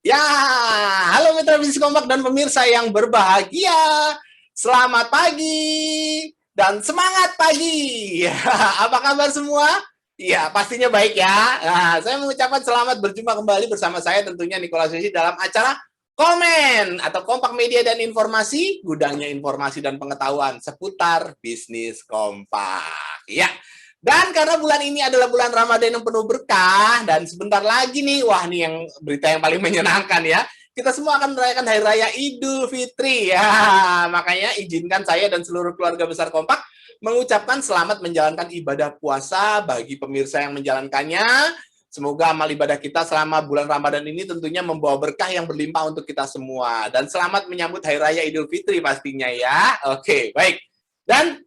Ya, halo mitra bisnis kompak dan pemirsa yang berbahagia. Selamat pagi dan semangat pagi. Apa kabar semua? Ya, pastinya baik ya. Nah, saya mengucapkan selamat berjumpa kembali bersama saya tentunya Nicholas Susi dalam acara Komen atau Kompak Media dan Informasi, gudangnya informasi dan pengetahuan seputar bisnis kompak. Ya, dan karena bulan ini adalah bulan Ramadan yang penuh berkah, dan sebentar lagi nih, wah nih yang berita yang paling menyenangkan ya, kita semua akan merayakan Hari Raya Idul Fitri ya. Makanya izinkan saya dan seluruh keluarga besar Kompak mengucapkan selamat menjalankan ibadah puasa bagi pemirsa yang menjalankannya. Semoga amal ibadah kita selama bulan Ramadan ini tentunya membawa berkah yang berlimpah untuk kita semua. Dan selamat menyambut Hari Raya Idul Fitri pastinya ya. Oke, baik. Dan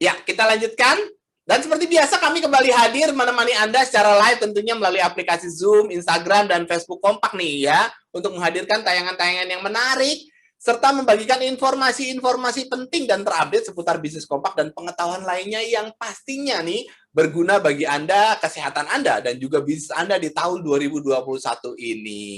ya, kita lanjutkan. Dan seperti biasa kami kembali hadir menemani Anda secara live tentunya melalui aplikasi Zoom, Instagram, dan Facebook Kompak nih ya, untuk menghadirkan tayangan-tayangan yang menarik, serta membagikan informasi-informasi penting dan terupdate seputar bisnis kompak dan pengetahuan lainnya yang pastinya nih berguna bagi Anda, kesehatan Anda, dan juga bisnis Anda di tahun 2021 ini.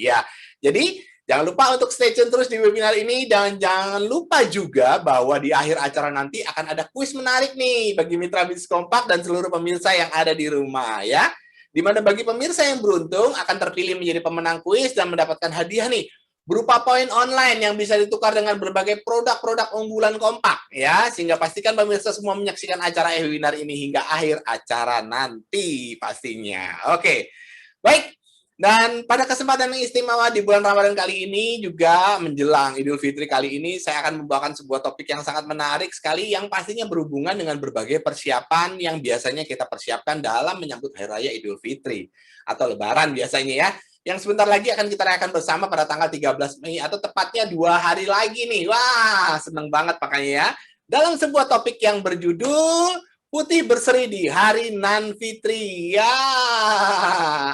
Ya, jadi jangan lupa untuk stay tune terus di webinar ini, dan jangan lupa juga bahwa di akhir acara nanti akan ada kuis menarik nih bagi mitra bisnis kompak dan seluruh pemirsa yang ada di rumah ya. Di mana bagi pemirsa yang beruntung akan terpilih menjadi pemenang kuis dan mendapatkan hadiah nih berupa poin online yang bisa ditukar dengan berbagai produk-produk unggulan kompak ya, sehingga pastikan pemirsa semua menyaksikan acara webinar ini hingga akhir acara nanti pastinya. Oke. Baik. Dan pada kesempatan yang istimewa di bulan Ramadan kali ini juga menjelang Idul Fitri kali ini, saya akan membawakan sebuah topik yang sangat menarik sekali yang pastinya berhubungan dengan berbagai persiapan yang biasanya kita persiapkan dalam menyambut Hari Raya Idul Fitri atau Lebaran biasanya ya, yang sebentar lagi akan kita rayakan bersama pada tanggal 13 Mei atau tepatnya 2 hari lagi nih. Wah, seneng banget makanya ya. Dalam sebuah topik yang berjudul Putih berseri di hari Nan Fitri. Ya,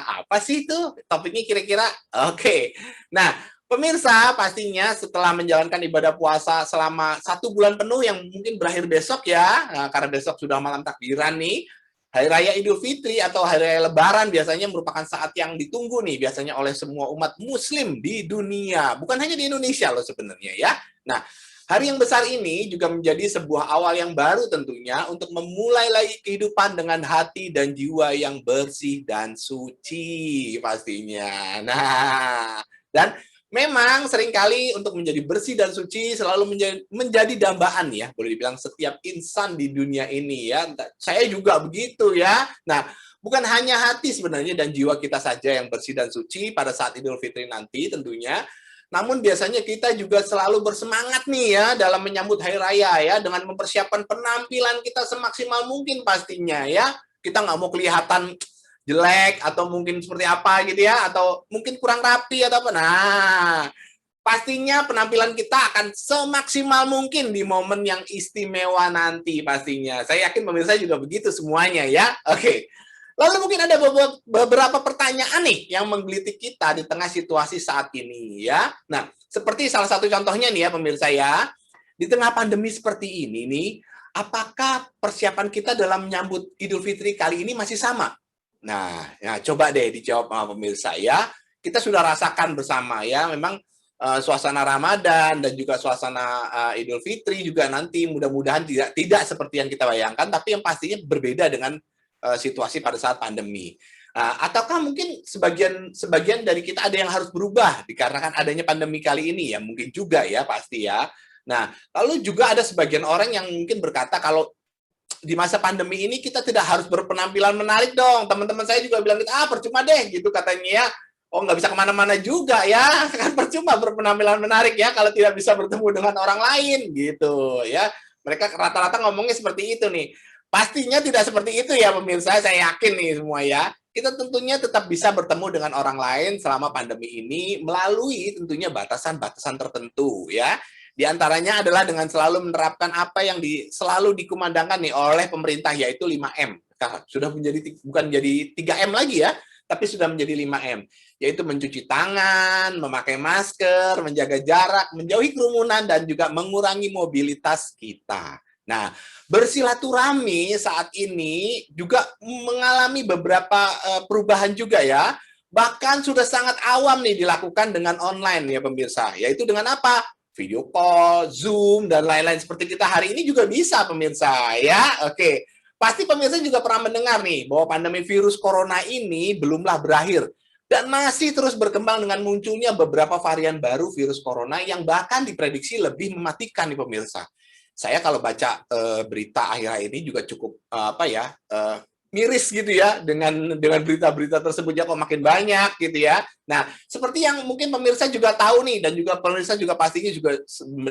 apa sih itu topiknya kira-kira? Oke. Nah, pemirsa pastinya setelah menjalankan ibadah puasa selama 1 bulan penuh yang mungkin berakhir besok ya, nah, karena besok sudah malam takbiran nih, Hari Raya Idul Fitri atau Hari Raya Lebaran biasanya merupakan saat yang ditunggu nih biasanya oleh semua umat muslim di dunia. Bukan hanya di Indonesia loh sebenarnya ya. Nah, hari yang besar ini juga menjadi sebuah awal yang baru tentunya untuk memulai lagi kehidupan dengan hati dan jiwa yang bersih dan suci pastinya. Nah, dan memang seringkali untuk menjadi bersih dan suci selalu menjadi dambaan ya, boleh dibilang setiap insan di dunia ini ya. Saya juga begitu ya. Nah, bukan hanya hati sebenarnya dan jiwa kita saja yang bersih dan suci pada saat Idul Fitri nanti tentunya, namun biasanya kita juga selalu bersemangat nih ya dalam menyambut Hari Raya ya, dengan mempersiapkan penampilan kita semaksimal mungkin pastinya ya. Kita nggak mau kelihatan jelek atau mungkin seperti apa gitu ya, atau mungkin kurang rapi atau apa. Nah, pastinya penampilan kita akan semaksimal mungkin di momen yang istimewa nanti pastinya. Saya yakin pemirsa juga begitu semuanya ya. Oke. Lalu mungkin ada beberapa pertanyaan nih yang menggelitik kita di tengah situasi saat ini ya. Nah, seperti salah satu contohnya nih ya pemirsa ya, di tengah pandemi seperti ini nih, apakah persiapan kita dalam menyambut Idul Fitri kali ini masih sama? Nah, ya, coba deh dijawab sama pemirsa ya. Kita sudah rasakan bersama ya, memang suasana Ramadan dan juga suasana Idul Fitri juga nanti mudah-mudahan tidak seperti yang kita bayangkan, tapi yang pastinya berbeda dengan situasi pada saat pandemi. Ataukah mungkin sebagian dari kita ada yang harus berubah dikarenakan adanya pandemi kali ini ya, mungkin juga ya pasti ya. Nah, lalu juga ada sebagian orang yang mungkin berkata kalau di masa pandemi ini kita tidak harus berpenampilan menarik dong. Teman-teman saya juga bilang gitu, percuma deh gitu katanya ya. Oh, nggak bisa kemana-mana juga ya, kan percuma berpenampilan menarik ya kalau tidak bisa bertemu dengan orang lain gitu ya. Mereka rata-rata ngomongnya seperti itu nih. Pastinya tidak seperti itu ya pemirsa, saya yakin nih semua ya. Kita tentunya tetap bisa bertemu dengan orang lain selama pandemi ini melalui tentunya batasan-batasan tertentu ya. Di antaranya adalah dengan selalu menerapkan apa yang selalu dikumandangkan nih oleh pemerintah, yaitu 5M. Sudah menjadi bukan menjadi 3M lagi ya, tapi sudah menjadi 5M, yaitu mencuci tangan, memakai masker, menjaga jarak, menjauhi kerumunan, dan juga mengurangi mobilitas kita. Nah, bersilaturahmi saat ini juga mengalami beberapa perubahan juga ya. Bahkan sudah sangat awam nih dilakukan dengan online ya pemirsa. Yaitu dengan apa? Video call, Zoom, dan lain-lain seperti kita hari ini juga bisa pemirsa ya. Oke, pasti pemirsa juga pernah mendengar nih bahwa pandemi virus corona ini belumlah berakhir dan masih terus berkembang dengan munculnya beberapa varian baru virus corona yang bahkan diprediksi lebih mematikan nih pemirsa. Saya kalau baca berita akhir-akhir ini juga cukup miris gitu ya dengan berita-berita tersebut ya kok makin banyak gitu ya. Nah, seperti yang mungkin pemirsa juga tahu nih dan juga pemirsa juga pastinya juga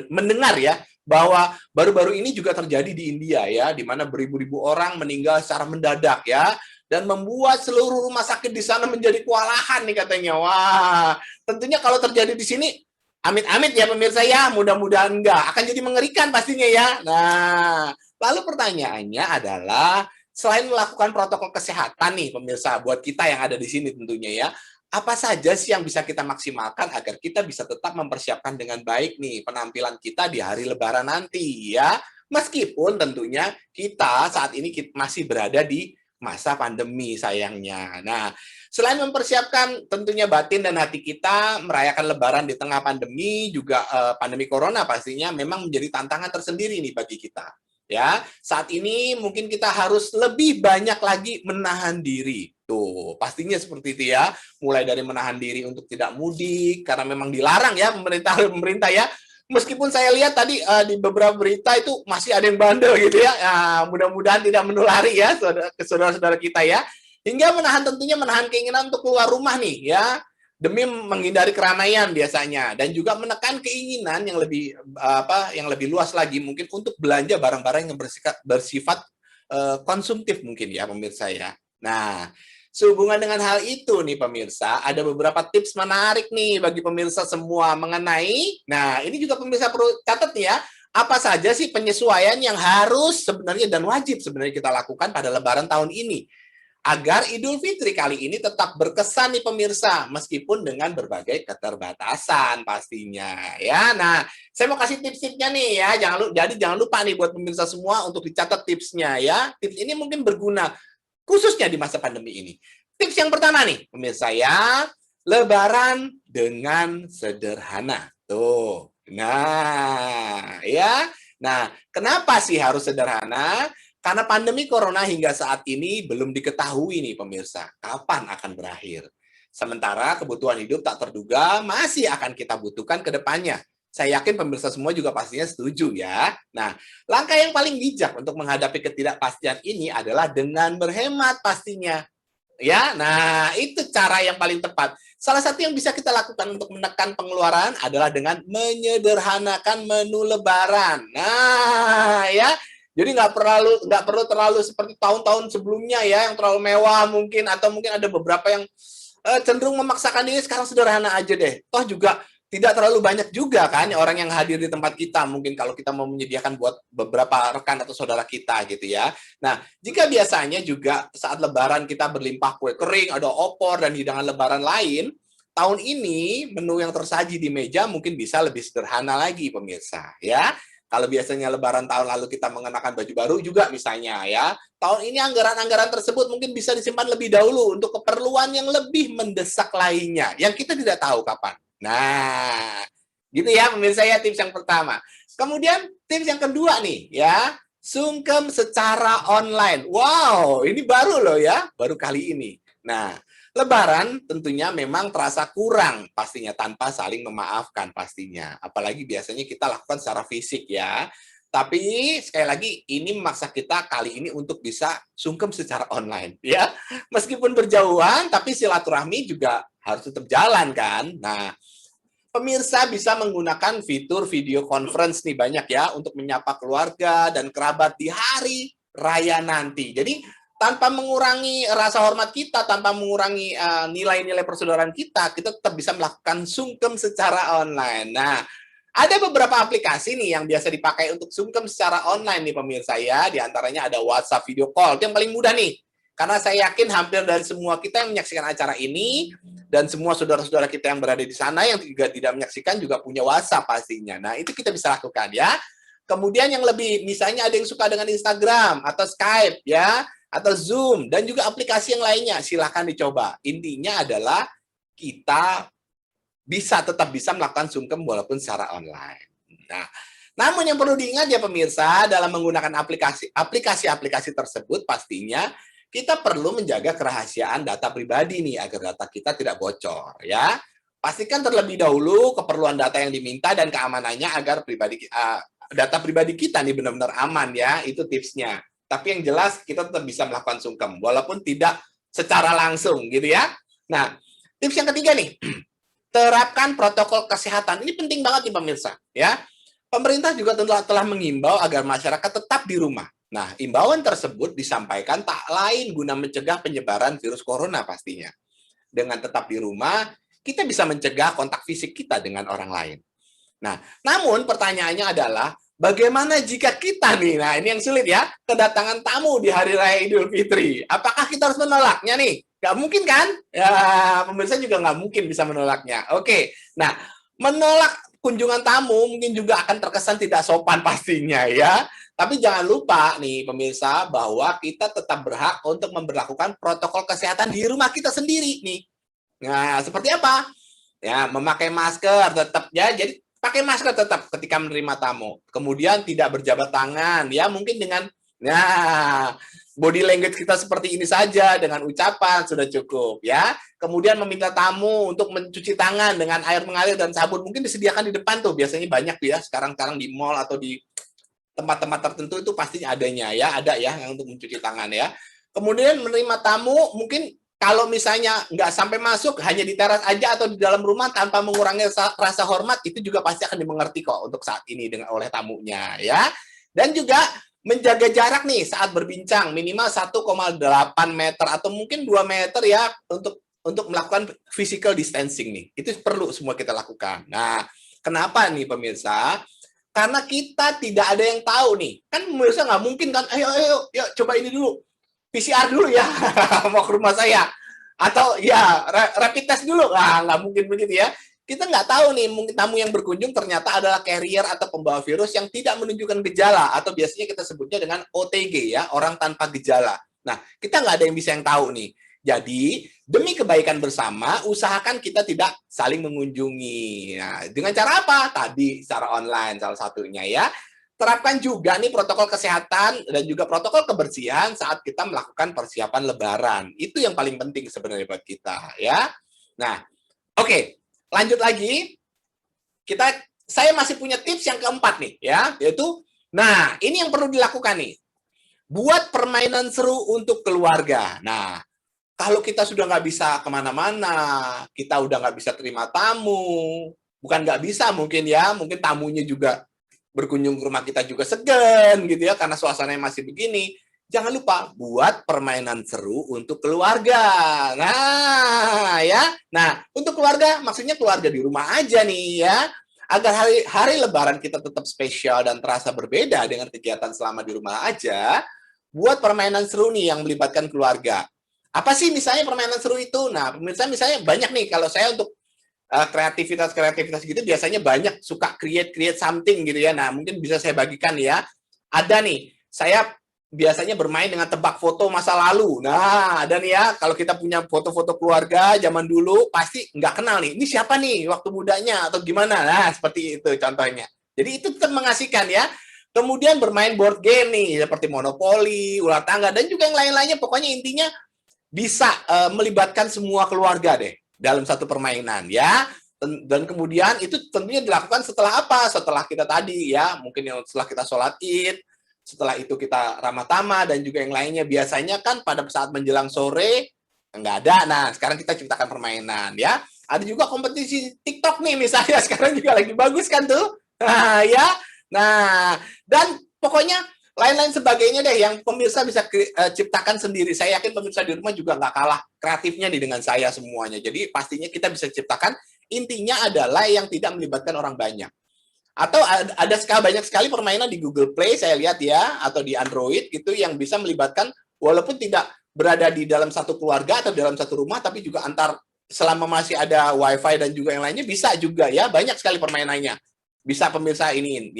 mendengar ya bahwa baru-baru ini juga terjadi di India ya, di mana beribu-ribu orang meninggal secara mendadak ya dan membuat seluruh rumah sakit di sana menjadi kewalahan nih katanya. Wah, tentunya kalau terjadi di sini amit-amit ya pemirsa ya, mudah-mudahan enggak. Akan jadi mengerikan pastinya ya. Nah, lalu pertanyaannya adalah selain melakukan protokol kesehatan nih pemirsa, buat kita yang ada di sini tentunya ya, apa saja sih yang bisa kita maksimalkan agar kita bisa tetap mempersiapkan dengan baik nih penampilan kita di hari Lebaran nanti ya. Meskipun tentunya kita saat ini masih berada di masa pandemi sayangnya. Nah, selain mempersiapkan tentunya batin dan hati kita merayakan Lebaran di tengah pandemi, juga pandemi corona pastinya memang menjadi tantangan tersendiri nih bagi kita. Ya, saat ini mungkin kita harus lebih banyak lagi menahan diri. Tuh, pastinya seperti itu ya. Mulai dari menahan diri untuk tidak mudik karena memang dilarang ya pemerintah ya. Meskipun saya lihat tadi di beberapa berita itu masih ada yang bandel gitu ya. Mudah-mudahan tidak menulari ya ke saudara-saudara kita ya. Hingga tentunya menahan keinginan untuk keluar rumah nih ya, demi menghindari keramaian biasanya, dan juga menekan keinginan yang lebih luas lagi mungkin untuk belanja barang-barang yang bersifat konsumtif mungkin ya pemirsa ya. Nah, sehubungan dengan hal itu nih pemirsa, ada beberapa tips menarik nih bagi pemirsa semua mengenai, nah ini juga pemirsa perlu catat nih ya, apa saja sih penyesuaian yang harus sebenarnya dan wajib sebenarnya kita lakukan pada Lebaran tahun ini agar Idul Fitri kali ini tetap berkesan nih pemirsa, meskipun dengan berbagai keterbatasan pastinya ya. Nah, saya mau kasih tips-tipsnya nih ya. Jangan lupa nih buat pemirsa semua untuk dicatat tipsnya ya. Tips ini mungkin berguna khususnya di masa pandemi ini. Tips yang pertama nih pemirsa ya, Lebaran dengan sederhana. Tuh. Nah, ya. Nah, kenapa sih harus sederhana? Karena pandemi corona hingga saat ini belum diketahui nih pemirsa, kapan akan berakhir. Sementara kebutuhan hidup tak terduga masih akan kita butuhkan ke depannya. Saya yakin pemirsa semua juga pastinya setuju ya. Nah, langkah yang paling bijak untuk menghadapi ketidakpastian ini adalah dengan berhemat pastinya. Ya, nah itu cara yang paling tepat. Salah satu yang bisa kita lakukan untuk menekan pengeluaran adalah dengan menyederhanakan menu Lebaran. Nah, ya, jadi nggak perlu terlalu seperti tahun-tahun sebelumnya ya, yang terlalu mewah mungkin, atau mungkin ada beberapa yang cenderung memaksakan diri sekarang sederhana aja deh. Toh juga tidak terlalu banyak juga kan orang yang hadir di tempat kita, mungkin kalau kita mau menyediakan buat beberapa rekan atau saudara kita gitu ya. Nah, jika biasanya juga saat Lebaran kita berlimpah kue kering, ada opor dan hidangan Lebaran lain, tahun ini menu yang tersaji di meja mungkin bisa lebih sederhana lagi pemirsa ya. Kalau biasanya Lebaran tahun lalu kita mengenakan baju baru juga misalnya ya, tahun ini anggaran-anggaran tersebut mungkin bisa disimpan lebih dahulu untuk keperluan yang lebih mendesak lainnya, yang kita tidak tahu kapan. Nah, gitu ya pemirsa ya tips yang pertama. Kemudian tips yang kedua nih ya, sungkem secara online. Wow, ini baru loh ya, baru kali ini. Nah, Lebaran tentunya memang terasa kurang pastinya tanpa saling memaafkan pastinya. Apalagi biasanya kita lakukan secara fisik ya. Tapi sekali lagi ini memaksa kita kali ini untuk bisa sungkem secara online ya. Meskipun berjauhan tapi silaturahmi juga harus tetap jalan kan. Nah, pemirsa bisa menggunakan fitur video conference nih banyak ya untuk menyapa keluarga dan kerabat di hari raya nanti. Jadi tanpa mengurangi rasa hormat kita, tanpa mengurangi nilai-nilai persaudaraan kita tetap bisa melakukan sungkem secara online. Nah, ada beberapa aplikasi nih yang biasa dipakai untuk sungkem secara online nih pemirsa ya. Di antaranya ada WhatsApp video call, itu yang paling mudah nih. Karena saya yakin hampir dari semua kita yang menyaksikan acara ini, dan semua saudara-saudara kita yang berada di sana yang juga tidak menyaksikan juga punya WhatsApp pastinya. Nah, itu kita bisa lakukan ya. Kemudian yang lebih, misalnya ada yang suka dengan Instagram atau Skype ya. atau Zoom, dan juga aplikasi yang lainnya. Silahkan dicoba. Intinya adalah kita tetap bisa melakukan sungkem walaupun secara online. Nah, namun yang perlu diingat ya pemirsa, dalam menggunakan aplikasi tersebut pastinya kita perlu menjaga kerahasiaan data pribadi nih agar data kita tidak bocor ya. Pastikan terlebih dahulu keperluan data yang diminta dan keamanannya agar data pribadi kita nih benar-benar aman ya, itu tipsnya. Tapi yang jelas kita tetap bisa melakukan sungkem walaupun tidak secara langsung gitu ya. Nah, tips yang ketiga nih, terapkan protokol kesehatan. Ini penting banget nih pemirsa ya. Pemerintah juga telah mengimbau agar masyarakat tetap di rumah. Nah, imbauan tersebut disampaikan tak lain guna mencegah penyebaran virus corona pastinya. Dengan tetap di rumah, kita bisa mencegah kontak fisik kita dengan orang lain. Nah, namun pertanyaannya adalah, bagaimana jika kita nih, nah ini yang sulit ya, kedatangan tamu di Hari Raya Idul Fitri. Apakah kita harus menolaknya nih? Nggak mungkin kan? Ya, pemirsa juga nggak mungkin bisa menolaknya. Oke, nah menolak kunjungan tamu mungkin juga akan terkesan tidak sopan pastinya ya. Tapi jangan lupa nih pemirsa bahwa kita tetap berhak untuk memberlakukan protokol kesehatan di rumah kita sendiri nih. Nah, seperti apa? Ya, memakai masker tetap ya. Jadi pakai masker tetap ketika menerima tamu. Kemudian tidak berjabat tangan ya, mungkin dengan body language kita seperti ini saja, dengan ucapan sudah cukup ya. Kemudian meminta tamu untuk mencuci tangan dengan air mengalir dan sabun, mungkin disediakan di depan tuh, biasanya banyak tuh ya sekarang di mall atau di tempat-tempat tertentu itu pastinya adanya ya, ada ya yang untuk mencuci tangan ya. Kemudian menerima tamu, mungkin kalau misalnya nggak sampai masuk, hanya di teras aja atau di dalam rumah tanpa mengurangi rasa hormat, itu juga pasti akan dimengerti kok untuk saat ini oleh tamunya ya. Dan juga menjaga jarak nih saat berbincang, minimal 1,8 meter atau mungkin 2 meter ya untuk melakukan physical distancing nih. Itu perlu semua kita lakukan. Nah, kenapa nih pemirsa? Karena kita tidak ada yang tahu nih. Kan pemirsa nggak mungkin kan, ayo, coba ini dulu. PCR dulu ya, mau ke rumah saya. Atau ya, rapid test dulu. Nah, nggak mungkin begitu ya. Kita nggak tahu nih, mungkin tamu yang berkunjung ternyata adalah carrier atau pembawa virus yang tidak menunjukkan gejala. Atau biasanya kita sebutnya dengan OTG ya, orang tanpa gejala. Nah, kita nggak ada yang bisa yang tahu nih. Jadi, demi kebaikan bersama, usahakan kita tidak saling mengunjungi. Nah, dengan cara apa? Tadi, secara online salah satunya ya. Terapkan juga nih protokol kesehatan dan juga protokol kebersihan saat kita melakukan persiapan lebaran. Itu yang paling penting sebenarnya buat kita ya. Nah, oke, lanjut lagi. Saya masih punya tips yang keempat nih ya, yaitu nah, ini yang perlu dilakukan nih. Buat permainan seru untuk keluarga. Nah, kalau kita sudah nggak bisa kemana-mana, kita udah nggak bisa terima tamu, bukan nggak bisa mungkin ya, mungkin tamunya juga berkunjung ke rumah kita juga segan gitu ya, karena suasananya masih begini. Jangan lupa buat permainan seru untuk keluarga. Nah, ya. Nah, untuk keluarga maksudnya keluarga di rumah aja nih ya. Agar hari Lebaran kita tetap spesial dan terasa berbeda dengan kegiatan selama di rumah aja, buat permainan seru nih yang melibatkan keluarga. Apa sih misalnya permainan seru itu? Nah, misalnya banyak nih, kalau saya untuk kreativitas gitu biasanya banyak suka create something gitu ya. Nah, mungkin bisa saya bagikan ya. Ada nih, saya biasanya bermain dengan tebak foto masa lalu. Nah, ada nih ya, kalau kita punya foto-foto keluarga zaman dulu, pasti nggak kenal nih. Ini siapa nih waktu mudanya atau gimana? Nah, seperti itu contohnya. Jadi itu tetap mengasihkan ya. Kemudian bermain board game nih, seperti Monopoly, ular tangga, dan juga yang lain-lainnya. Pokoknya intinya bisa melibatkan semua keluarga deh dalam satu permainan ya. Dan kemudian itu tentunya dilakukan setelah apa? Setelah kita tadi ya, mungkin setelah kita sholat Id, setelah itu kita ramah tamah dan juga yang lainnya. Biasanya kan pada saat menjelang sore nggak ada. Nah, sekarang kita ciptakan permainan ya. Ada juga kompetisi TikTok nih misalnya, sekarang juga lagi bagus kan tuh. Nah, ya. Nah, dan pokoknya lain-lain sebagainya deh yang pemirsa bisa ciptakan sendiri. Saya yakin pemirsa di rumah juga nggak kalah kreatifnya nih dengan saya semuanya. Jadi pastinya kita bisa ciptakan. Intinya adalah yang tidak melibatkan orang banyak. Atau ada banyak sekali permainan di Google Play saya lihat ya, atau di Android gitu yang bisa melibatkan walaupun tidak berada di dalam satu keluarga atau dalam satu rumah, tapi juga antar selama masih ada WiFi dan juga yang lainnya bisa juga ya. Banyak sekali permainannya. Bisa pemirsa ini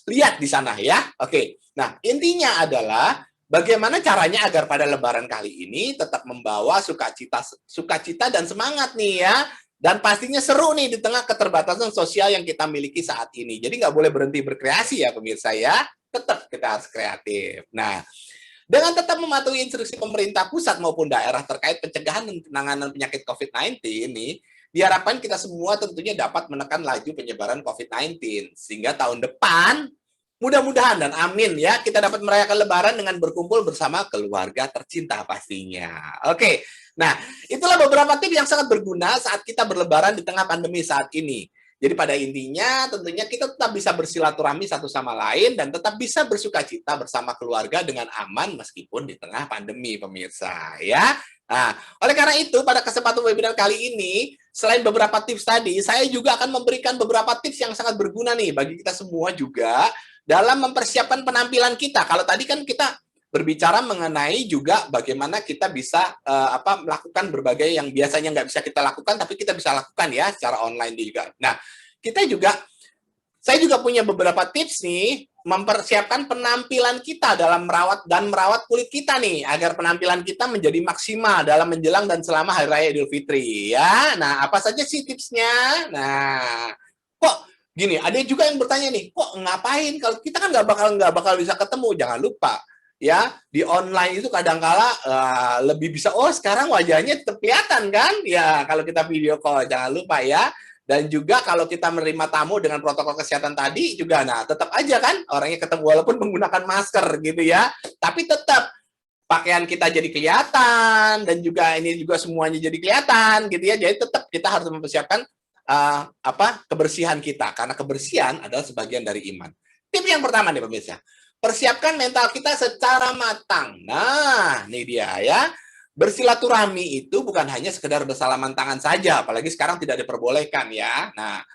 lihat di sana ya. Oke. Nah, intinya adalah bagaimana caranya agar pada Lebaran kali ini tetap membawa sukacita dan semangat nih ya. Dan pastinya seru nih di tengah keterbatasan sosial yang kita miliki saat ini. Jadi nggak boleh berhenti berkreasi ya pemirsa ya. Tetap kita harus kreatif. Nah, dengan tetap mematuhi instruksi pemerintah pusat maupun daerah terkait pencegahan dan penanganan penyakit COVID-19 ini, diharapkan kita semua tentunya dapat menekan laju penyebaran COVID-19. Sehingga tahun depan, mudah-mudahan dan amin ya, kita dapat merayakan Lebaran dengan berkumpul bersama keluarga tercinta pastinya. Oke, nah itulah beberapa tips yang sangat berguna saat kita berlebaran di tengah pandemi saat ini. Jadi pada intinya tentunya kita tetap bisa bersilaturahmi satu sama lain dan tetap bisa bersukacita bersama keluarga dengan aman meskipun di tengah pandemi pemirsa ya. Nah, oleh karena itu pada kesempatan webinar kali ini selain beberapa tips tadi, saya juga akan memberikan beberapa tips yang sangat berguna nih bagi kita semua juga dalam mempersiapkan penampilan kita. Kalau tadi kan kita berbicara mengenai juga bagaimana kita bisa melakukan berbagai yang biasanya nggak bisa kita lakukan, tapi kita bisa lakukan ya secara online juga. Nah, saya juga punya beberapa tips nih mempersiapkan penampilan kita dalam merawat kulit kita nih agar penampilan kita menjadi maksimal dalam menjelang dan selama Hari Raya Idul Fitri ya. Nah, apa saja sih tipsnya? Nah, kok gini, ada juga yang bertanya nih, kok ngapain kalau kita kan nggak bakal bisa ketemu? Jangan lupa ya, di online itu kadangkala lebih bisa, sekarang wajahnya tetap kelihatan kan? Ya, kalau kita video call jangan lupa ya. Dan juga kalau kita menerima tamu dengan protokol kesehatan tadi juga, nah tetap aja kan orangnya ketemu walaupun menggunakan masker gitu ya, tapi tetap pakaian kita jadi kelihatan dan juga ini juga semuanya jadi kelihatan gitu ya. Jadi tetap kita harus mempersiapkan kebersihan kita, karena kebersihan adalah sebagian dari iman. Tips yang pertama nih pemirsa, persiapkan mental kita secara matang. Nah, ini dia ya. Bersilaturahmi itu bukan hanya sekedar bersalaman tangan saja, apalagi sekarang tidak diperbolehkan ya. Nah,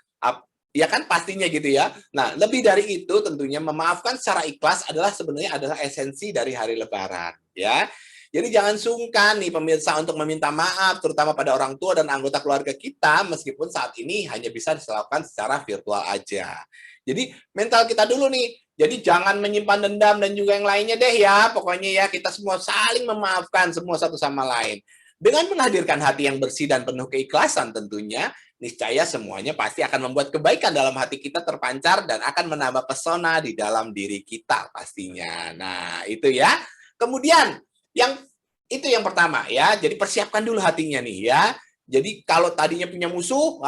ya kan pastinya gitu ya. Nah, lebih dari itu tentunya memaafkan secara ikhlas sebenarnya adalah esensi dari hari Lebaran ya. Jadi jangan sungkan nih pemirsa untuk meminta maaf, terutama pada orang tua dan anggota keluarga kita, meskipun saat ini hanya bisa dilakukan secara virtual aja. Jadi mental kita dulu nih. Jadi jangan menyimpan dendam dan juga yang lainnya deh ya. Pokoknya ya kita semua saling memaafkan semua satu sama lain. Dengan menghadirkan hati yang bersih dan penuh keikhlasan tentunya, niscaya semuanya pasti akan membuat kebaikan dalam hati kita terpancar dan akan menambah pesona di dalam diri kita pastinya. Nah, itu ya. Kemudian yang pertama ya. Jadi persiapkan dulu hatinya nih ya. Jadi kalau tadinya punya musuh,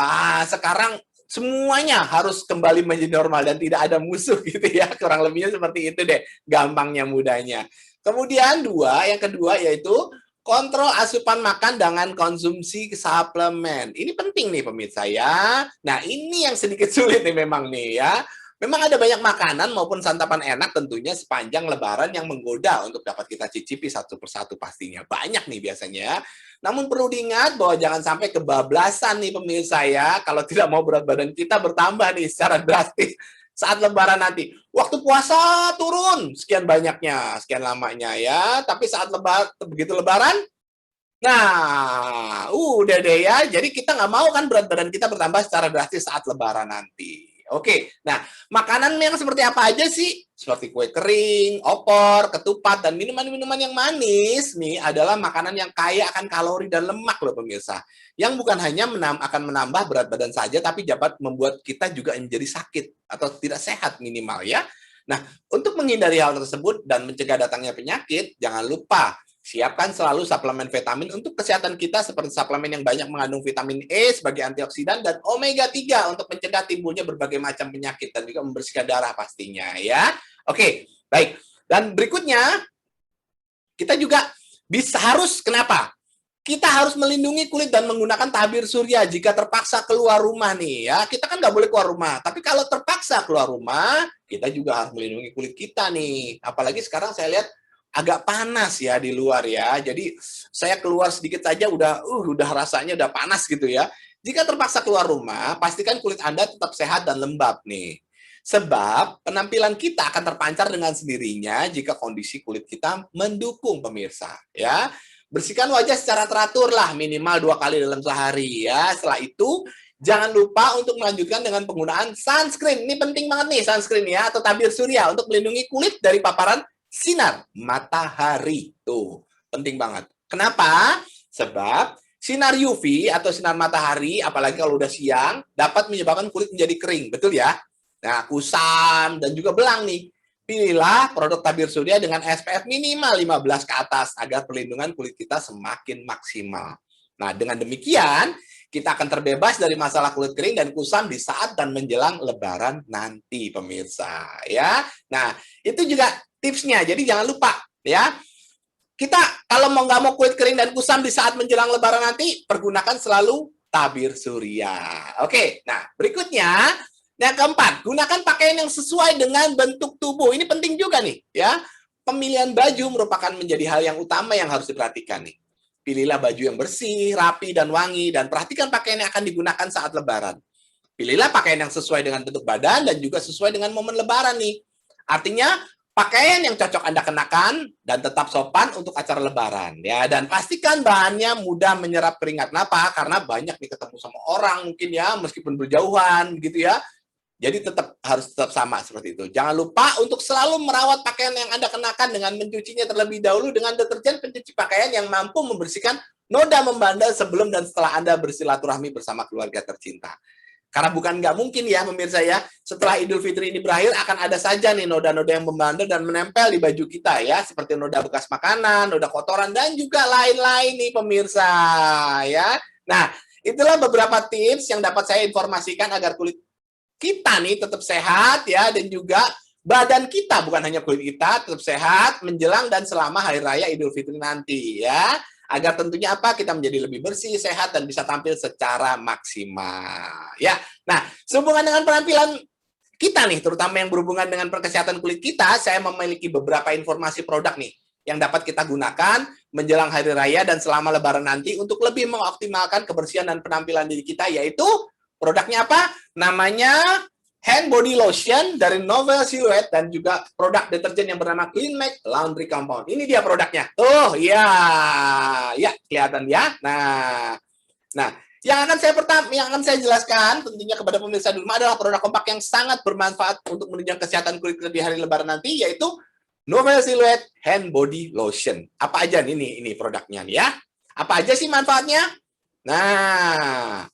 sekarang semuanya harus kembali menjadi normal dan tidak ada musuh gitu ya. Kurang lebihnya seperti itu deh, gampangnya mudahnya. Kemudian yang kedua yaitu kontrol asupan makan dengan konsumsi suplemen. Ini penting nih pemirsa ya. Nah, ini yang sedikit sulit nih memang nih ya. Memang ada banyak makanan maupun santapan enak tentunya sepanjang Lebaran yang menggoda untuk dapat kita cicipi satu persatu pastinya. Banyak nih biasanya. Namun perlu diingat bahwa jangan sampai kebablasan nih pemirsa ya. Kalau tidak mau berat badan kita bertambah nih secara drastis saat Lebaran nanti. Waktu puasa turun sekian banyaknya, sekian lamanya ya. Tapi saat begitu Lebaran, nah udah deh ya. Jadi kita nggak mau kan berat badan kita bertambah secara drastis saat Lebaran nanti. Oke, nah makanan yang seperti apa aja sih? Seperti kue kering, opor, ketupat, dan minuman-minuman yang manis nih adalah makanan yang kaya akan kalori dan lemak loh pemirsa. Yang bukan hanya akan menambah berat badan saja, tapi dapat membuat kita juga menjadi sakit atau tidak sehat minimal ya. Nah, untuk menghindari hal tersebut dan mencegah datangnya penyakit, jangan lupa siapkan selalu suplemen vitamin untuk kesehatan kita seperti suplemen yang banyak mengandung vitamin E sebagai antioksidan dan omega 3 untuk mencegah timbulnya berbagai macam penyakit dan juga membersihkan darah pastinya ya. Oke, baik. Dan berikutnya kita juga kenapa? Kita harus melindungi kulit dan menggunakan tabir surya jika terpaksa keluar rumah nih ya. Kita kan nggak boleh keluar rumah, tapi kalau terpaksa keluar rumah, kita juga harus melindungi kulit kita nih. Apalagi sekarang saya lihat agak panas ya di luar ya. Jadi saya keluar sedikit saja udah rasanya udah panas gitu ya. Jika terpaksa keluar rumah, pastikan kulit Anda tetap sehat dan lembab nih. Sebab penampilan kita akan terpancar dengan sendirinya jika kondisi kulit kita mendukung pemirsa ya. Bersihkan wajah secara teratur lah minimal 2 kali dalam sehari ya. Setelah itu jangan lupa untuk melanjutkan dengan penggunaan sunscreen. Ini penting banget nih sunscreen ya atau tabir surya untuk melindungi kulit dari paparan sinar matahari. Tuh, penting banget. Kenapa? Sebab sinar UV atau sinar matahari, apalagi kalau udah siang, dapat menyebabkan kulit menjadi kering. Betul ya? Nah, kusam dan juga belang nih. Pilihlah produk tabir surya dengan SPF minimal 15 ke atas agar perlindungan kulit kita semakin maksimal. Nah, dengan demikian, kita akan terbebas dari masalah kulit kering dan kusam di saat dan menjelang Lebaran nanti, pemirsa. Ya, nah itu juga tipsnya. Jadi jangan lupa, ya. Kita kalau mau nggak mau kulit kering dan kusam di saat menjelang Lebaran nanti, pergunakan selalu tabir surya. Oke, nah berikutnya yang keempat, gunakan pakaian yang sesuai dengan bentuk tubuh. Ini penting juga nih, ya. Pemilihan baju merupakan menjadi hal yang utama yang harus diperhatikan nih. Pilihlah baju yang bersih, rapi, dan wangi, dan perhatikan pakaian yang akan digunakan saat Lebaran. Pilihlah pakaian yang sesuai dengan bentuk badan dan juga sesuai dengan momen Lebaran nih. Artinya, pakaian yang cocok Anda kenakan dan tetap sopan untuk acara Lebaran. Ya, dan pastikan bahannya mudah menyerap keringat. Kenapa? Karena banyak nih ketemu sama orang mungkin ya, meskipun berjauhan gitu ya. Jadi harus tetap sama seperti itu. Jangan lupa untuk selalu merawat pakaian yang Anda kenakan dengan mencucinya terlebih dahulu dengan deterjen pencuci pakaian yang mampu membersihkan noda membandel sebelum dan setelah Anda bersilaturahmi bersama keluarga tercinta. Karena bukan nggak mungkin ya pemirsa ya, setelah Idul Fitri ini berakhir akan ada saja nih noda-noda yang membandel dan menempel di baju kita ya, seperti noda bekas makanan, noda kotoran, dan juga lain-lain nih pemirsa ya. Nah, itulah beberapa tips yang dapat saya informasikan agar kulit kita nih tetap sehat ya, dan juga badan kita, bukan hanya kulit kita, tetap sehat menjelang dan selama Hari Raya Idul Fitri nanti ya. Agar tentunya apa? Kita menjadi lebih bersih, sehat, dan bisa tampil secara maksimal ya. Nah, sehubungan dengan penampilan kita nih, terutama yang berhubungan dengan kesehatan kulit kita, saya memiliki beberapa informasi produk nih yang dapat kita gunakan menjelang Hari Raya dan selama Lebaran nanti untuk lebih mengoptimalkan kebersihan dan penampilan diri kita, yaitu produknya apa? Namanya hand body lotion dari Novel Silhouette dan juga produk deterjen yang bernama Clean Make Laundry Compound. Ini dia produknya. Tuh, ya. Ya, kelihatan ya. Nah, yang akan saya jelaskan tentunya kepada pemirsa di rumah adalah produk kompak yang sangat bermanfaat untuk menunjang kesehatan kulit kita di hari Lebaran nanti, yaitu Novel Silhouette Hand Body Lotion. Apa aja nih ini produknya nih ya? Apa aja sih manfaatnya? Nah,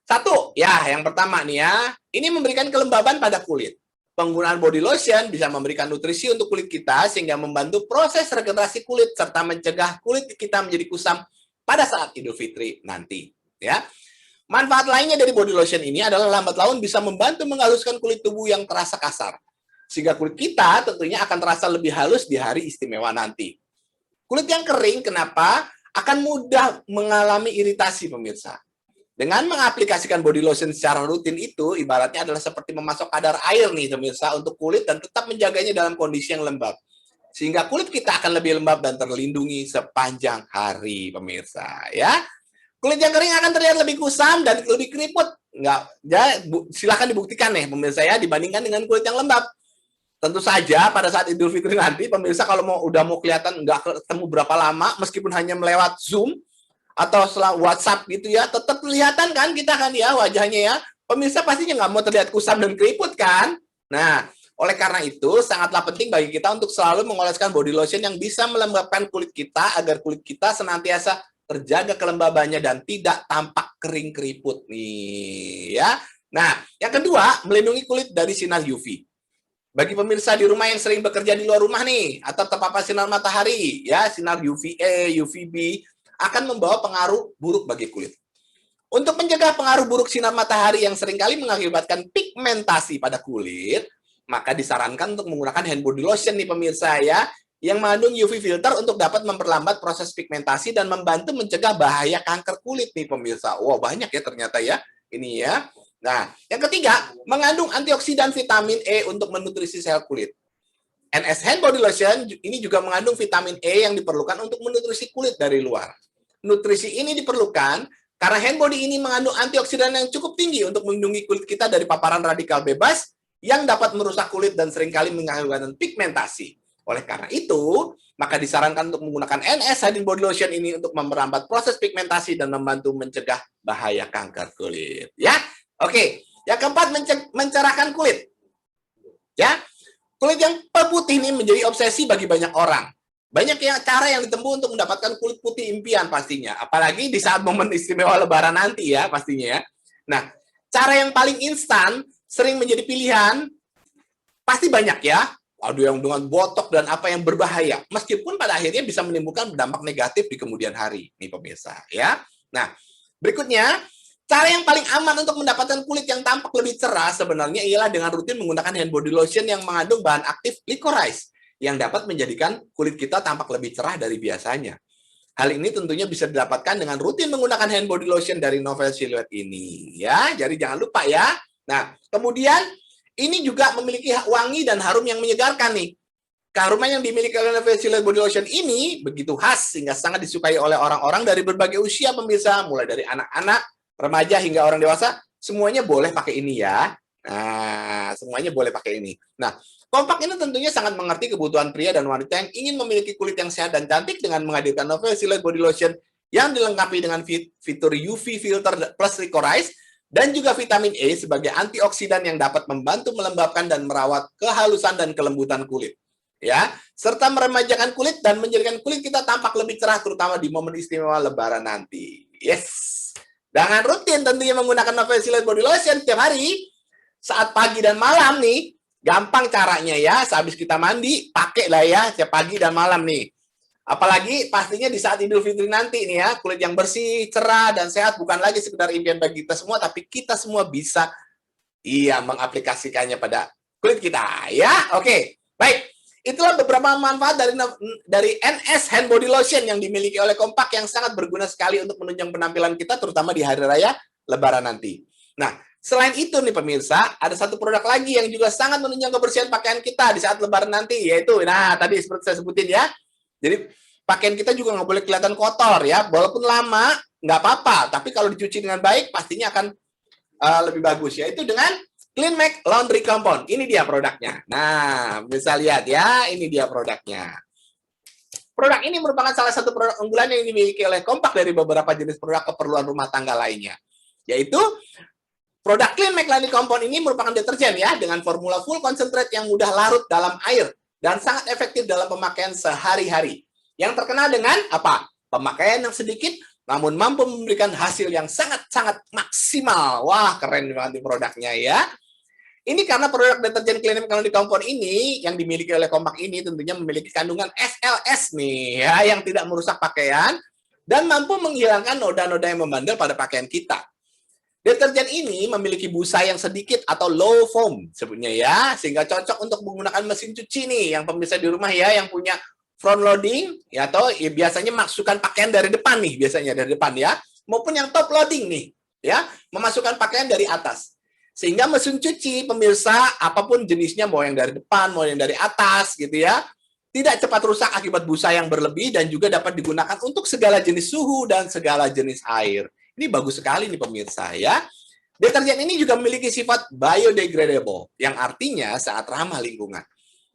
satu, ya yang pertama nih ya, ini memberikan kelembaban pada kulit. Penggunaan body lotion bisa memberikan nutrisi untuk kulit kita sehingga membantu proses regenerasi kulit serta mencegah kulit kita menjadi kusam pada saat Idul Fitri nanti. Ya, manfaat lainnya dari body lotion ini adalah lambat laun bisa membantu menghaluskan kulit tubuh yang terasa kasar, sehingga kulit kita tentunya akan terasa lebih halus di hari istimewa nanti. Kulit yang kering, kenapa? Akan mudah mengalami iritasi, pemirsa. Dengan mengaplikasikan body lotion secara rutin itu, ibaratnya adalah seperti memasok kadar air nih, pemirsa, untuk kulit dan tetap menjaganya dalam kondisi yang lembab. Sehingga kulit kita akan lebih lembab dan terlindungi sepanjang hari, pemirsa. Ya, kulit yang kering akan terlihat lebih kusam dan lebih keriput. Silahkan dibuktikan nih, pemirsa ya, dibandingkan dengan kulit yang lembab. Tentu saja pada saat Idul Fitri nanti, pemirsa kalau udah mau kelihatan nggak ketemu berapa lama, meskipun hanya melewat Zoom atau setelah WhatsApp gitu ya, tetap kelihatan kan kita kan ya wajahnya ya. Pemirsa pastinya nggak mau terlihat kusam dan keriput kan. Nah, oleh karena itu sangatlah penting bagi kita untuk selalu mengoleskan body lotion yang bisa melembabkan kulit kita agar kulit kita senantiasa terjaga kelembabannya dan tidak tampak kering keriput nih ya. Nah, yang kedua, melindungi kulit dari sinar UV. Bagi pemirsa di rumah yang sering bekerja di luar rumah nih atau terpapar sinar matahari ya, sinar UVA, UVB akan membawa pengaruh buruk bagi kulit. Untuk mencegah pengaruh buruk sinar matahari yang seringkali mengakibatkan pigmentasi pada kulit, maka disarankan untuk menggunakan hand body lotion nih pemirsa ya, yang mengandung UV filter untuk dapat memperlambat proses pigmentasi dan membantu mencegah bahaya kanker kulit nih pemirsa. Wow, banyak ya ternyata ya ini ya. Nah, yang ketiga, mengandung antioksidan vitamin E untuk menutrisi sel kulit. NS Hand Body Lotion ini juga mengandung vitamin E yang diperlukan untuk menutrisi kulit dari luar. Nutrisi ini diperlukan karena hand body ini mengandung antioksidan yang cukup tinggi untuk melindungi kulit kita dari paparan radikal bebas yang dapat merusak kulit dan seringkali mengakibatkan pigmentasi. Oleh karena itu, maka disarankan untuk menggunakan NS Hand Body Lotion ini untuk memperlambat proses pigmentasi dan membantu mencegah bahaya kanker kulit. Ya, oke. Yang keempat, mencerahkan kulit. Ya, kulit yang putih ini menjadi obsesi bagi banyak orang. Banyak cara yang ditempuh untuk mendapatkan kulit putih impian pastinya. Apalagi di saat momen istimewa Lebaran nanti ya pastinya ya. Nah, cara yang paling instan sering menjadi pilihan pasti banyak ya. Ada yang dengan botok dan apa yang berbahaya. Meskipun pada akhirnya bisa menimbulkan dampak negatif di kemudian hari. Nih pemirsa ya. Nah, berikutnya, cara yang paling aman untuk mendapatkan kulit yang tampak lebih cerah sebenarnya ialah dengan rutin menggunakan hand body lotion yang mengandung bahan aktif licorice yang dapat menjadikan kulit kita tampak lebih cerah dari biasanya. Hal ini tentunya bisa didapatkan dengan rutin menggunakan hand body lotion dari Novel Silhouette ini ya. Jadi jangan lupa ya. Nah, kemudian ini juga memiliki wangi dan harum yang menyegarkan nih. Keharuman yang dimiliki oleh Novel Silhouette Body Lotion ini begitu khas sehingga sangat disukai oleh orang-orang dari berbagai usia pemirsa, mulai dari anak-anak, remaja hingga orang dewasa, semuanya boleh pakai ini ya. Nah, semuanya boleh pakai ini. Nah, Kompak ini tentunya sangat mengerti kebutuhan pria dan wanita yang ingin memiliki kulit yang sehat dan cantik dengan menghadirkan Novel Silhouette Body Lotion yang dilengkapi dengan fitur UV filter plus licorice dan juga vitamin E sebagai antioksidan yang dapat membantu melembabkan dan merawat kehalusan dan kelembutan kulit. Ya, serta meremajakan kulit dan menjadikan kulit kita tampak lebih cerah terutama di momen istimewa Lebaran nanti. Yes. Dengan rutin tentunya menggunakan Novel Silhouette Body Lotion setiap hari saat pagi dan malam nih. Gampang caranya ya, sehabis kita mandi, pakailah ya setiap pagi dan malam nih. Apalagi pastinya di saat Idul Fitri nanti nih ya, kulit yang bersih, cerah, dan sehat bukan lagi sekedar impian bagi kita semua, tapi kita semua bisa mengaplikasikannya pada kulit kita ya. Oke, baik. Itulah beberapa manfaat dari NS Hand Body Lotion yang dimiliki oleh Kompak yang sangat berguna sekali untuk menunjang penampilan kita terutama di hari raya Lebaran nanti. Nah, selain itu nih pemirsa, ada satu produk lagi yang juga sangat menunjang kebersihan pakaian kita di saat Lebaran nanti, yaitu, nah tadi seperti saya sebutin ya, jadi pakaian kita juga nggak boleh kelihatan kotor ya, walaupun lama nggak apa-apa, tapi kalau dicuci dengan baik pastinya akan lebih bagus, yaitu dengan Clean Make Laundry Compound. Ini dia produknya. Nah, bisa lihat ya, ini dia produknya. Produk ini merupakan salah satu produk unggulan yang dimiliki oleh Kompak dari beberapa jenis produk keperluan rumah tangga lainnya, yaitu produk Clean Make Laundry Compound ini merupakan deterjen ya, dengan formula full concentrate yang mudah larut dalam air dan sangat efektif dalam pemakaian sehari-hari. Yang terkenal dengan apa? Pemakaian yang sedikit, namun mampu memberikan hasil yang sangat-sangat maksimal. Wah, keren banget produknya ya. Ini karena produk deterjen Clean Make Laundry Compound ini yang dimiliki oleh Kompak ini tentunya memiliki kandungan SLS nih ya, yang tidak merusak pakaian dan mampu menghilangkan noda-noda yang membandel pada pakaian kita. Deterjen ini memiliki busa yang sedikit atau low foam sebutnya ya, sehingga cocok untuk menggunakan mesin cuci nih yang pemirsa di rumah ya yang punya front loading ya, atau ya, biasanya masukkan pakaian dari depan nih, biasanya dari depan ya, maupun yang top loading nih ya, memasukkan pakaian dari atas. Sehingga mesin cuci pemirsa apapun jenisnya, mau yang dari depan, mau yang dari atas gitu ya, tidak cepat rusak akibat busa yang berlebih dan juga dapat digunakan untuk segala jenis suhu dan segala jenis air. Ini bagus sekali nih pemirsa ya. Deterjen ini juga memiliki sifat biodegradable, yang artinya sangat ramah lingkungan.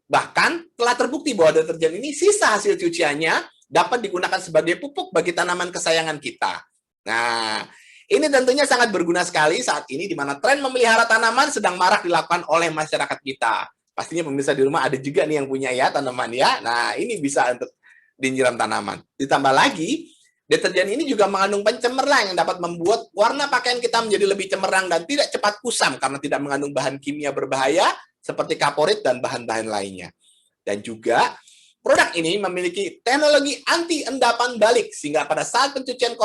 Bahkan telah terbukti bahwa deterjen ini sisa hasil cuciannya dapat digunakan sebagai pupuk bagi tanaman kesayangan kita. Nah, ini tentunya sangat berguna sekali saat ini di mana tren memelihara tanaman sedang marak dilakukan oleh masyarakat kita. Pastinya pemirsa di rumah ada juga nih yang punya ya tanaman ya. Nah, ini bisa untuk dinyiram tanaman. Ditambah lagi, deterjen ini juga mengandung pencemerlang yang dapat membuat warna pakaian kita menjadi lebih cemerlang dan tidak cepat kusam karena tidak mengandung bahan kimia berbahaya seperti kaporit dan bahan-bahan lainnya. Dan juga produk ini memiliki teknologi anti endapan balik sehingga pada saat pencucian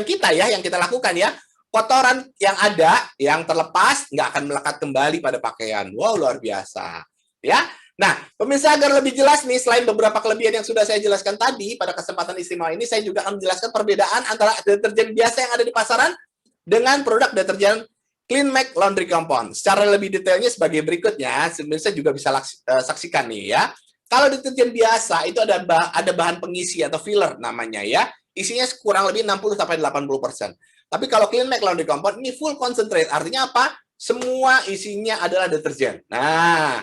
kita ya yang kita lakukan ya, kotoran yang ada yang terlepas nggak akan melekat kembali pada pakaian. Wow, luar biasa ya. Nah, pemirsa agar lebih jelas nih, selain beberapa kelebihan yang sudah saya jelaskan tadi, pada kesempatan istimewa ini saya juga akan menjelaskan perbedaan antara deterjen biasa yang ada di pasaran dengan produk deterjen Clean Make Laundry Compound. Secara lebih detailnya sebagai berikutnya, pemirsa juga bisa saksikan nih ya. Kalau deterjen biasa itu ada bahan pengisi atau filler namanya ya. Isinya kurang lebih 60-80%. Tapi kalau Clean Make Laundry Compound ini full concentrate, artinya apa? Semua isinya adalah deterjen. Nah,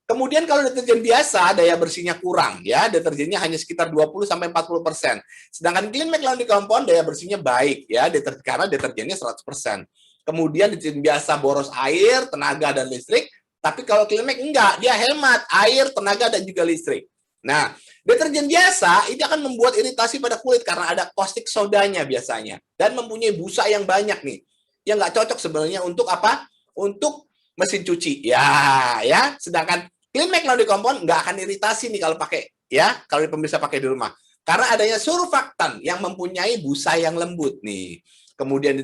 kemudian kalau deterjen biasa daya bersihnya kurang ya, deterjennya hanya sekitar 20-40%. Sedangkan Clean Make Laundry Compound daya bersihnya baik ya, karena deterjennya 100%. Kemudian deterjen biasa boros air, tenaga dan listrik, Tapi kalau Climax enggak, dia hemat air, tenaga, dan juga listrik. Nah, deterjen biasa itu akan membuat iritasi pada kulit karena ada caustic sodanya biasanya. Dan mempunyai busa yang banyak nih. Yang nggak cocok sebenarnya untuk apa? Untuk mesin cuci. Ya. Sedangkan Climax Laundry Compound nggak akan iritasi nih kalau pakai, ya. Kalau pemirsa pakai di rumah. Karena adanya surfaktan yang mempunyai busa yang lembut nih. Kemudian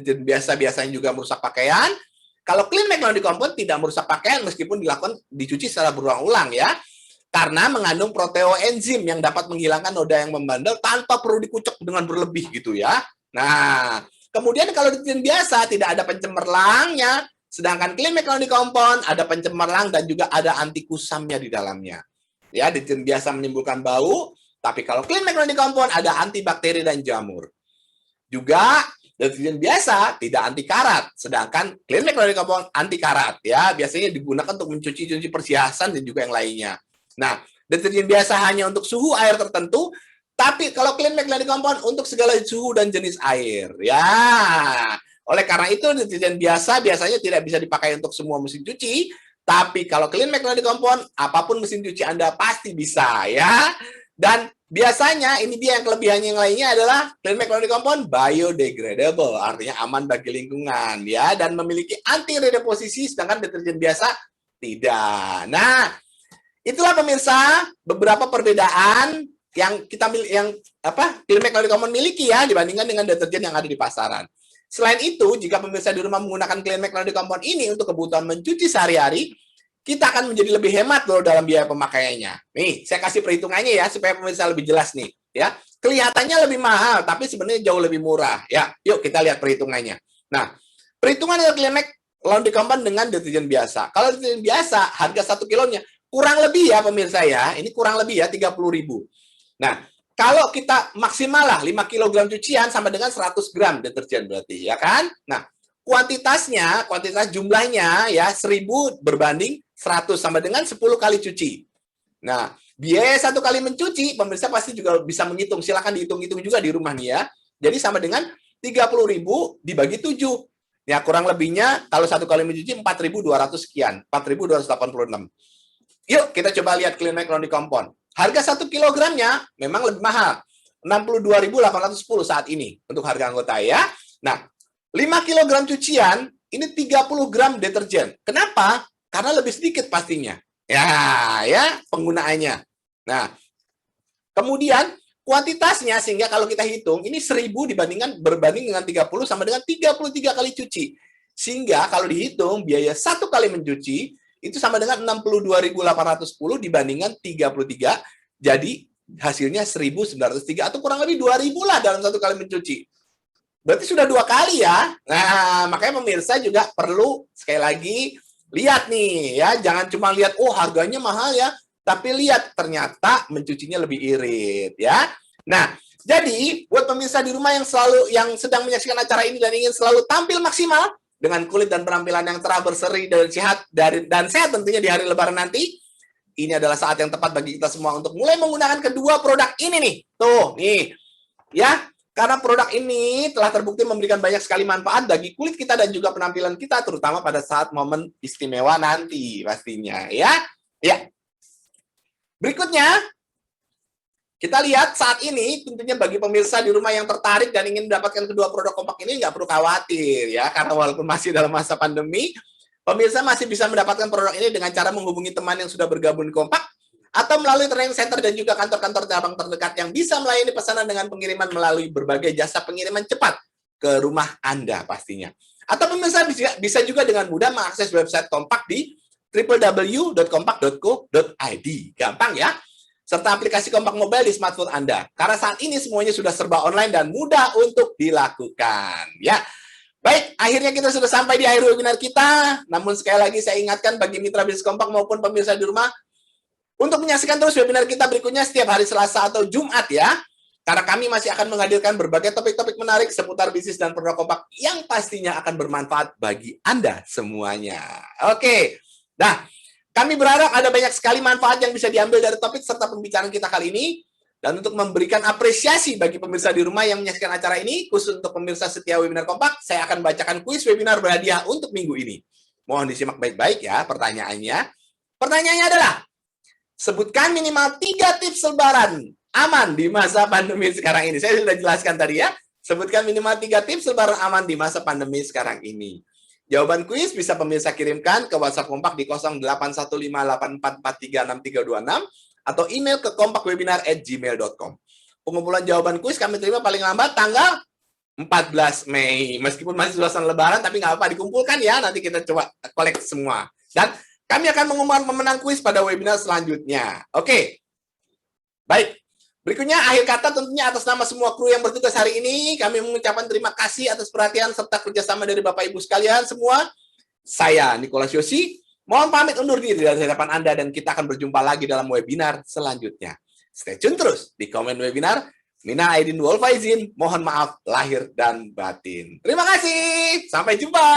biasanya juga merusak pakaian. Kalau Climax Laundry Compound tidak merusak pakaian meskipun dilakukan dicuci secara berulang-ulang ya. Karena mengandung proteoenzim yang dapat menghilangkan noda yang membandel tanpa perlu dikucek dengan berlebih gitu ya. Nah, kemudian kalau deterjen biasa tidak ada pencemerlangnya, sedangkan Climax Laundry Compound ada pencemerlang dan juga ada anti kusamnya di dalamnya. Ya, deterjen biasa menimbulkan bau, tapi kalau Climax Laundry Compound ada antibakteri dan jamur. Juga deterjen biasa tidak anti karat, sedangkan Climax Laundry Compound anti karat ya, biasanya digunakan untuk mencuci perhiasan dan juga yang lainnya. Nah, deterjen biasa hanya untuk suhu air tertentu, tapi kalau Climax Laundry Compound untuk segala suhu dan jenis air ya. Oleh karena itu deterjen biasa biasanya tidak bisa dipakai untuk semua mesin cuci, tapi kalau Climax Laundry Compound apapun mesin cuci Anda pasti bisa ya. Dan biasanya ini dia yang kelebihannya yang lainnya adalah Climax Laundry Compound biodegradable, artinya aman bagi lingkungan ya, dan memiliki anti redeposisi, sedangkan deterjen biasa tidak. Nah, itulah pemirsa beberapa perbedaan yang Climax Laundry Compound miliki ya dibandingkan dengan deterjen yang ada di pasaran. Selain itu, jika pemirsa di rumah menggunakan Climax Laundry Compound ini untuk kebutuhan mencuci sehari-hari, kita akan menjadi lebih hemat loh dalam biaya pemakaiannya. Nih, saya kasih perhitungannya ya supaya pemirsa lebih jelas nih, ya. Kelihatannya lebih mahal, tapi sebenarnya jauh lebih murah, ya. Yuk kita lihat perhitungannya. Nah, perhitungan dari Climax Laundry Compound dengan deterjen biasa. Kalau deterjen biasa, harga 1 kilonya kurang lebih ya pemirsa ya. Ini kurang lebih ya 30.000. Nah, kalau kita maksimal lah 5 kg cucian sama dengan 100 gram deterjen berarti ya kan? Nah, kuantitas jumlahnya ya 1000 berbanding 100 sama dengan 10 kali cuci. Nah, biaya 1 kali mencuci, pemirsa pasti juga bisa menghitung. Silakan dihitung-hitung juga di rumah nih ya. Jadi sama dengan 30.000 dibagi 7. Ya, kurang lebihnya kalau 1 kali mencuci 4.200 sekian, 4.286. Yuk, kita coba lihat Climax Laundry Compound. Harga 1 kilogramnya memang lebih mahal. 62.810 saat ini untuk harga anggota ya. Nah, 5 kilogram cucian, ini 30 gram deterjen. Kenapa? Karena lebih sedikit pastinya. Ya, penggunaannya. Nah, kemudian kuantitasnya sehingga kalau kita hitung, ini 1000 berbanding dengan 30 sama dengan 33 kali cuci. Sehingga kalau dihitung, biaya 1 kali mencuci, itu sama dengan 62.810 dibandingkan 33, jadi hasilnya 1.903 atau kurang lebih 2.000 lah dalam 1 kali mencuci. Berarti sudah 2 kali ya. Nah, makanya pemirsa juga perlu sekali lagi lihat nih ya, jangan cuma lihat oh harganya mahal ya, tapi lihat ternyata mencucinya lebih irit ya. Nah, jadi buat pemirsa di rumah yang sedang menyaksikan acara ini dan ingin selalu tampil maksimal dengan kulit dan penampilan yang cerah, berseri, dan sehat tentunya di hari Lebaran nanti, ini adalah saat yang tepat bagi kita semua untuk mulai menggunakan kedua produk ini nih. Tuh, nih. Ya, karena produk ini telah terbukti memberikan banyak sekali manfaat bagi kulit kita dan juga penampilan kita, terutama pada saat momen istimewa nanti pastinya. Ya. Berikutnya, kita lihat saat ini tentunya bagi pemirsa di rumah yang tertarik dan ingin mendapatkan kedua produk kompak ini nggak perlu khawatir ya, karena walaupun masih dalam masa pandemi, pemirsa masih bisa mendapatkan produk ini dengan cara menghubungi teman yang sudah bergabung di kompak atau melalui training center dan juga kantor-kantor cabang terdekat yang bisa melayani pesanan dengan pengiriman melalui berbagai jasa pengiriman cepat ke rumah Anda pastinya. Atau pemirsa bisa juga dengan mudah mengakses website kompak di www.kompak.co.id. Gampang ya. Serta aplikasi Kompak Mobile di smartphone Anda. Karena saat ini semuanya sudah serba online dan mudah untuk dilakukan. Ya, baik, akhirnya kita sudah sampai di akhir webinar kita. Namun sekali lagi saya ingatkan bagi mitra bisnis Kompak maupun pemirsa di rumah, untuk menyaksikan terus webinar kita berikutnya setiap hari Selasa atau Jumat ya. Karena kami masih akan menghadirkan berbagai topik-topik menarik seputar bisnis dan produk Kompak yang pastinya akan bermanfaat bagi Anda semuanya. Oke, nah, kami berharap ada banyak sekali manfaat yang bisa diambil dari topik serta pembicaraan kita kali ini. Dan untuk memberikan apresiasi bagi pemirsa di rumah yang menyaksikan acara ini, khusus untuk pemirsa setia webinar Kompak, saya akan bacakan kuis webinar berhadiah untuk minggu ini. Mohon disimak baik-baik ya pertanyaannya. Pertanyaannya adalah, sebutkan minimal 3 tips lebaran aman di masa pandemi sekarang ini. Saya sudah jelaskan tadi ya. Sebutkan minimal 3 tips lebaran aman di masa pandemi sekarang ini. Jawaban kuis bisa pemirsa kirimkan ke WhatsApp Kompak di 081584436326 atau email ke kompakwebinar@gmail.com. Pengumpulan jawaban kuis kami terima paling lambat tanggal 14 Mei. Meskipun masih suasana lebaran, tapi nggak apa-apa dikumpulkan ya. Nanti kita coba kolek semua. Dan kami akan mengumumkan pemenang kuis pada webinar selanjutnya. Oke. Baik. Berikutnya, akhir kata tentunya atas nama semua kru yang bertugas hari ini, kami mengucapkan terima kasih atas perhatian serta kerjasama dari Bapak Ibu sekalian semua. Saya, Nicholas Yosi, mohon pamit undur diri dari hadapan Anda dan kita akan berjumpa lagi dalam webinar selanjutnya. Stay tune terus di komen webinar. Minal aidin wal faizin, mohon maaf lahir dan batin. Terima kasih, sampai jumpa.